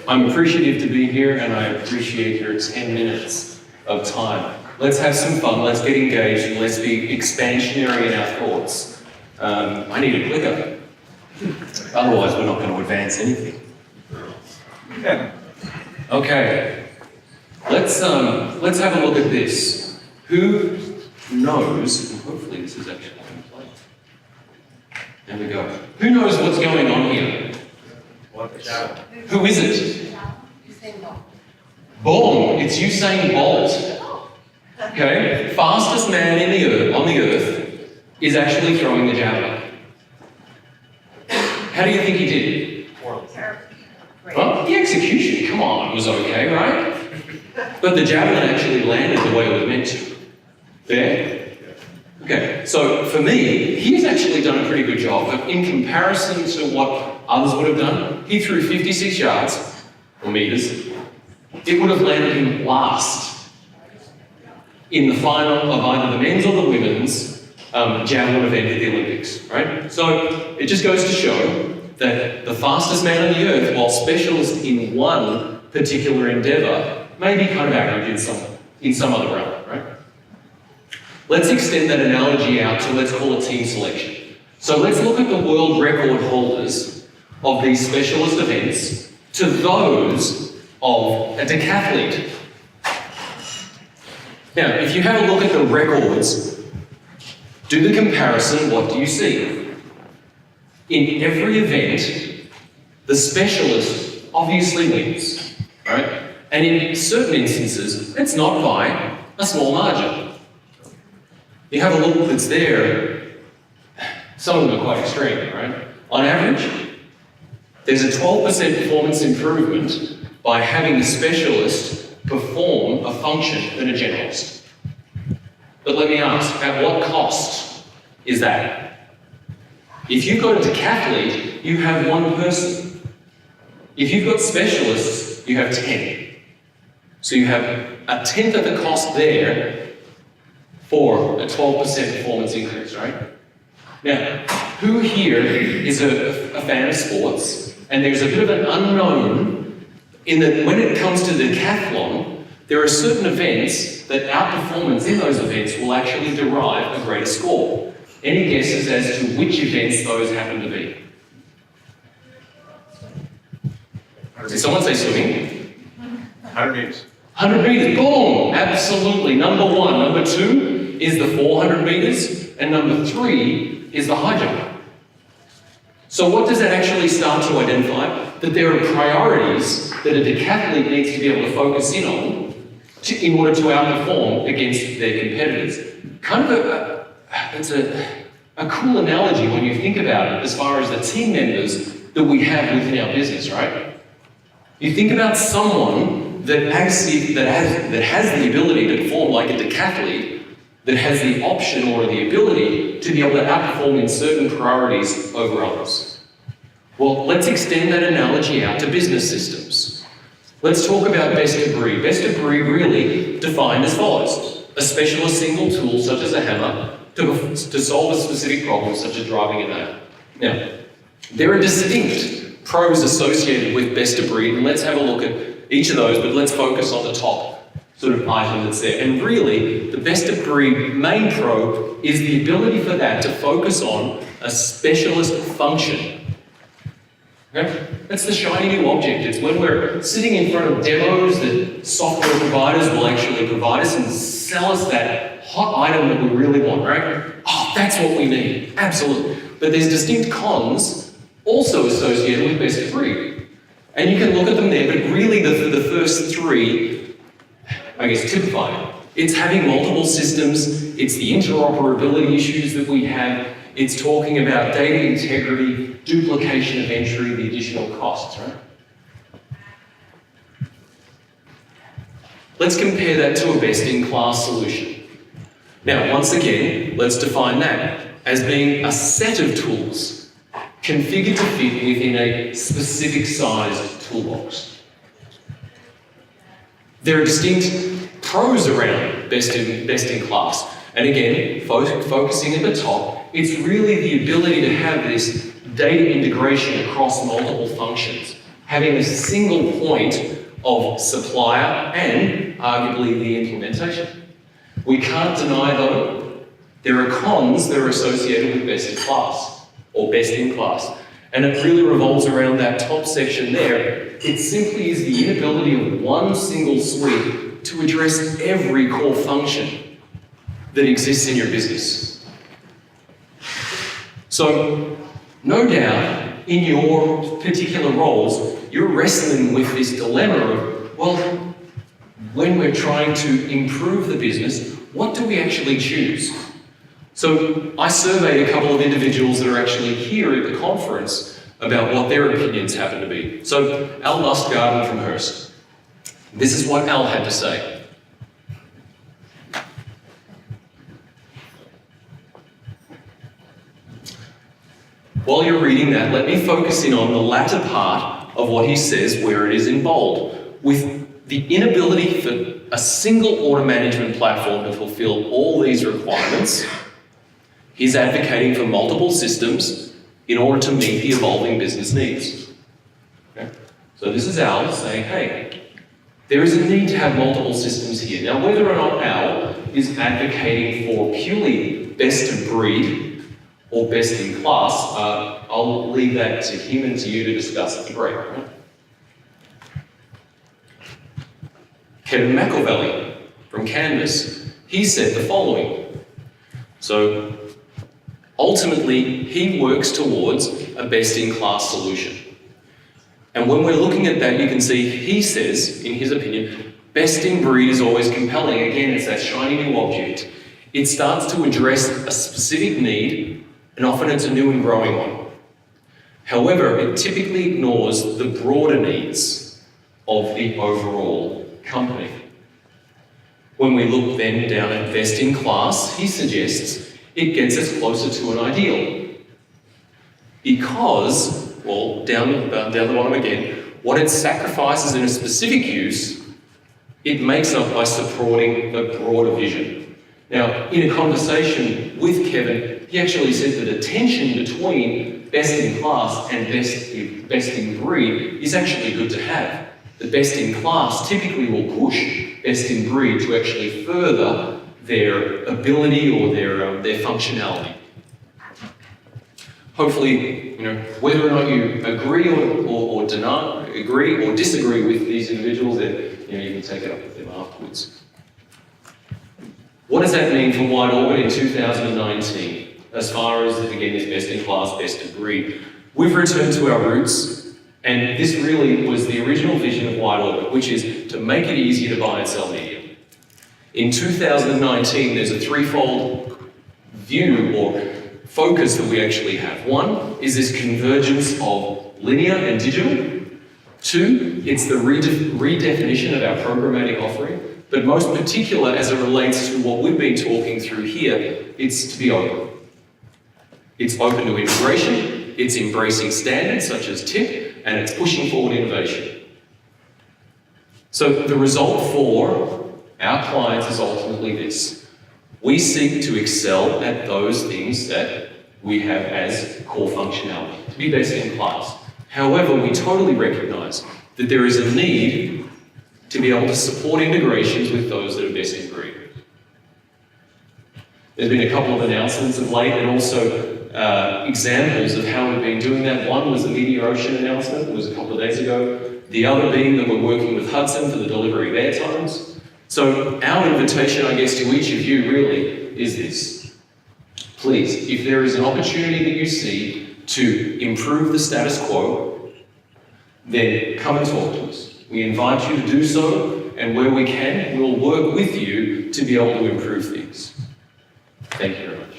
I'm appreciative to be here and I appreciate your 10 minutes of time. Let's have some fun, let's get engaged, and let's be expansionary in our thoughts. I need a clicker. Otherwise, we're not going to advance anything. Okay, let's have a look at this. Who knows, and hopefully this is actually in play. There we go. Who knows what's going on here? Who is it? Boom! It's Usain Bolt. Okay, fastest man on the earth is actually throwing the javelin. How do you think he did? Well, the execution, come on, was okay, right? But the javelin actually landed the way it was meant to. Fair? Okay, so for me, he's actually done a pretty good job. But in comparison to what others would have done, he threw 56 yards, or meters. It would have landed him last in the final of either the men's or the women's javelin event at the Olympics, right? So it just goes to show that the fastest man on the earth, while specialist in one particular endeavour, may be kind of average in some other realm, right? Let's extend that analogy out to, let's call it team selection. So let's look at the world record holders of these specialist events to those of a decathlete. Now, if you have a look at the records, do the comparison, what do you see? In every event, the specialist obviously wins, right? And in certain instances, it's not by a small margin. You have a look that's there, some of them are quite extreme, right? On average, there's a 12% performance improvement by having the specialist perform a function than a generalist. But let me ask, at what cost is that? If you've got a decathlete, you have one person. If you've got specialists, you have 10. So you have a tenth of the cost there for a 12% performance increase, right? Now, who here is a fan of sports? And there's a bit of an unknown in that when it comes to the decathlon, there are certain events that outperformance in those events will actually derive a greater score. Any guesses as to which events those happen to be? Did someone say swimming? 100 meters. 100 meters, boom! Absolutely. Number one. Number two is the 400 meters, and number three is the high jump. So what does that actually start to identify? That there are priorities that a decathlete needs to be able to focus in on in order to outperform against their competitors. Kind of it's a cool analogy when you think about it as far as the team members that we have within our business, right? You think about someone that has the ability to perform like a decathlete, that has the option or the ability to be able to outperform in certain priorities over others. Well, let's extend that analogy out to business systems. Let's talk about best of breed. Best of breed really defined as follows: a specialist single tool such as a hammer to solve a specific problem such as driving a nail. Now, there are distinct pros associated with best of breed, and let's have a look at each of those, but let's focus on the top sort of item that's there. And really, the best of breed main pro is the ability for that to focus on a specialist function. Okay? That's the shiny new object. It's when we're sitting in front of demos that software providers will actually provide us and sell us that hot item that we really want, right? Oh, that's what we need. Absolutely. But there's distinct cons also associated with best of breed. And you can look at them there, but really the first three, I guess, typify it. It's having multiple systems, it's the interoperability issues that we have, it's talking about data integrity, duplication of entry, the additional costs, right? Let's compare that to a best-in-class solution. Now, once again, let's define that as being a set of tools configured to fit within a specific sized toolbox. There are distinct pros around best in class. And again, focusing at the top, it's really the ability to have this data integration across multiple functions. having a single point of supplier and arguably the implementation. We can't deny though, there are cons that are associated with best in class or best in class. And it really revolves around that top section there. It simply is the inability of one single suite to address every core function that exists in your business. So, no doubt, in your particular roles, you're wrestling with this dilemma of, well, when we're trying to improve the business, what do we actually choose? So I surveyed a couple of individuals that are actually here at the conference about what their opinions happen to be. So Al Lustgarten from Hearst. This is what Al had to say. While you're reading that, let me focus in on the latter part of what he says where it is in bold. With the inability for a single order management platform to fulfill all these requirements, he's advocating for multiple systems in order to meet the evolving business needs. Okay? So this is Al saying, hey, there is a need to have multiple systems here. Now, whether or not Al is advocating for purely best of breed or best in class, I'll leave that to him and to you to discuss at the break. Right? Kevin McElvalley from Canvas, he said the following. So, ultimately, he works towards a best-in-class solution. And when we're looking at that, you can see he says, in his opinion, best in breed is always compelling. Again, it's that shiny new object. It starts to address a specific need, and often it's a new and growing one. However, it typically ignores the broader needs of the overall company. When we look then down at best in class, he suggests it gets us closer to an ideal. Because, well, down the bottom again, what it sacrifices in a specific use, it makes up by supporting a broader vision. Now, in a conversation with Kevin, he actually said that a tension between best in class and best in breed is actually good to have. The best in class typically will push best in breed to actually further their ability or their functionality. Hopefully, whether or not you agree or agree or disagree with these individuals, then you can take it up with them afterwards. What does that mean for WideOrbit in 2019? As far as, again, this best in class, best of breed. We've returned to our roots, and this really was the original vision of WideOrbit, which is to make it easier to buy and sell media. In 2019, there's a threefold view or focus that we actually have. One is this convergence of linear and digital. Two, it's the redefinition of our programmatic offering, but most particular as it relates to what we've been talking through here, it's to be open. It's open to integration, it's embracing standards such as TIP, and it's pushing forward innovation. So the result for our clients is ultimately this. We seek to excel at those things that we have as core functionality, to be best in class. However, we totally recognize that there is a need to be able to support integrations with those that are best in breed. There's been a couple of announcements of late and also examples of how we've been doing that. One was the MediaOcean announcement, it was a couple of days ago. The other being that we're working with Hudson for the delivery of air times. So our invitation, I guess, to each of you really is this. Please, if there is an opportunity that you see to improve the status quo, then come and talk to us. We invite you to do so, and where we can, we'll work with you to be able to improve things. Thank you very much.